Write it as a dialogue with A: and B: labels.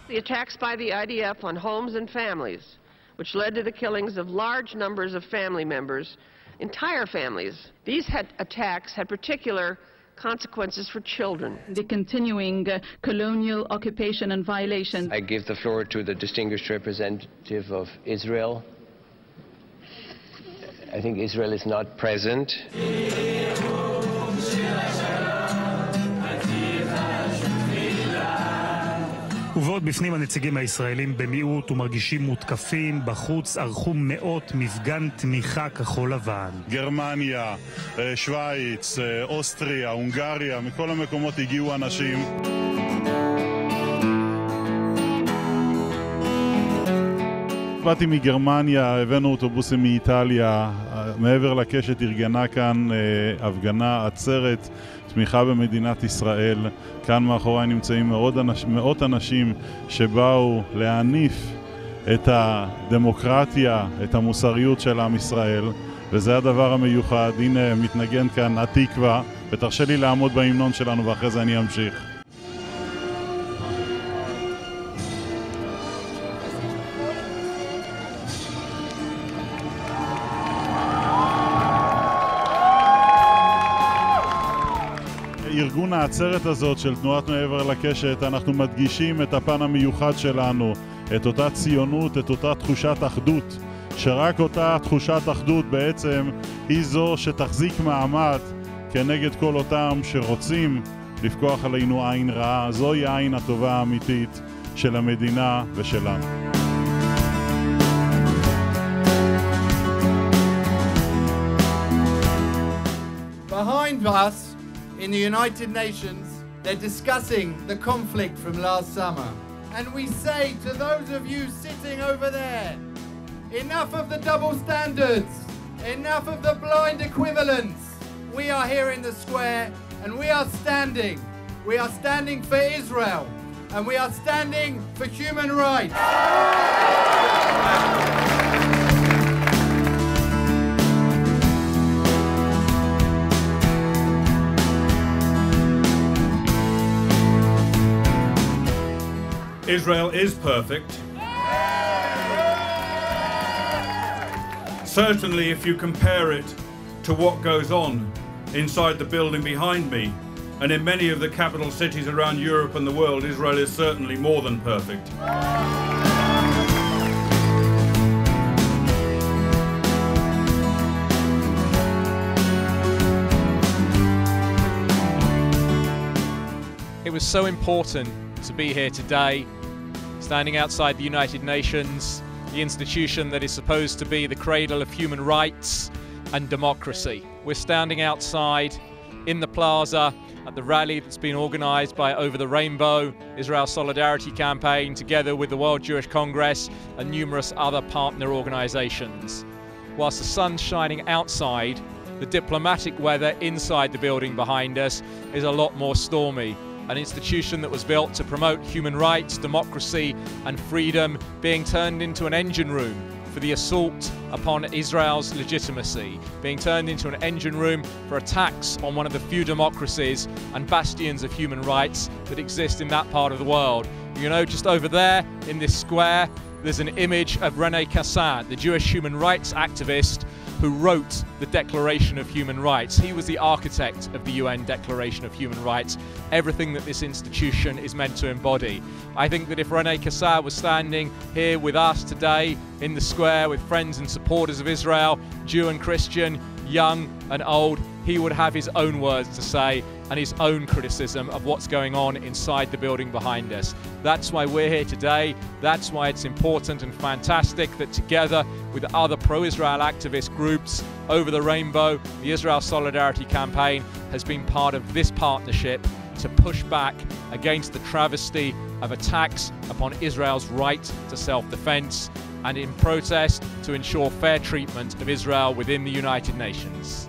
A: The attacks by the IDF on homes and families, which led to the killings of large numbers of family members, entire families. These attacks had particular consequences for children.
B: The continuing colonial occupation and violations.
C: I give the floor to the distinguished representative of Israel. I think Israel is not present.
D: ובעוד בפנים הנציגים הישראלים במיעוט ומרגישים מותקפים, בחוץ ערכו מאות מפגן תמיכה כחול לבן.
E: גרמניה, שוויץ, אוסטריה, הונגריה, מכל המקומות הגיעו אנשים. באתי מגרמניה, הבאנו אוטובוסים מאיטליה, מעבר לקשת ארגנה כאן הפגנה עצרת תמיכה במדינת ישראל. כאן מאחוריי נמצאים מאות אנשים שבאו להניף את הדמוקרטיה, את המוסריות של עם ישראל, וזה הדבר המיוחד. הנה מתנגן כאן התקווה, ותרשה לי לעמוד בהמנון שלנו ואחרי זה אני אמשיך. ארגון העצרת הזאת של תנועת מעבר לקשת, אנחנו מדגישים את הפן המיוחד שלנו, את אותה ציונות, את אותה תחושת אחדות, שרק אותה תחושת אחדות בעצם היא זו שתחזיק מעמד כנגד כל אותם שרוצים לפקוח עלינו עין רעה. זוהי העין הטובה האמיתית של המדינה ושלנו.
F: Behind us in the United Nations, they're discussing the conflict from last summer. And we say to those of you sitting over there, enough of the double standards, enough of the blind equivalence. We are here in the square and we are standing. We are standing for Israel and we are standing for human rights.
G: Israel is perfect. Certainly if you compare it to what goes on inside the building behind me, and in many of the capital cities around Europe and the world, Israel is certainly more than perfect.
H: It was so important to be here today, standing outside the United Nations, the institution that is supposed to be the cradle of human rights and democracy. We're standing outside in the plaza at the rally that's been organised by Over the Rainbow, Israel Solidarity Campaign, together with the World Jewish Congress and numerous other partner organisations. Whilst the sun's shining outside, the diplomatic weather inside the building behind us is a lot more stormy. An institution that was built to promote human rights, democracy and freedom being turned into an engine room for the assault upon Israel's legitimacy, being turned into an engine room for attacks on one of the few democracies and bastions of human rights that exist in that part of the world. You know, just over there in this square, there's an image of René Cassin, the Jewish human rights activist who wrote the Declaration of Human Rights. He was the architect of the UN Declaration of Human Rights, everything that this institution is meant to embody. I think that if René Cassin was standing here with us today in the square with friends and supporters of Israel, Jew and Christian, young and old, he would have his own words to say and his own criticism of what's going on inside the building behind us. That's why we're here today. That's why it's important and fantastic that together with other pro-Israel activist groups, Over the Rainbow, the Israel Solidarity Campaign has been part of this partnership to push back against the travesty of attacks upon Israel's right to self-defense and in protest to ensure fair treatment of Israel within the United Nations.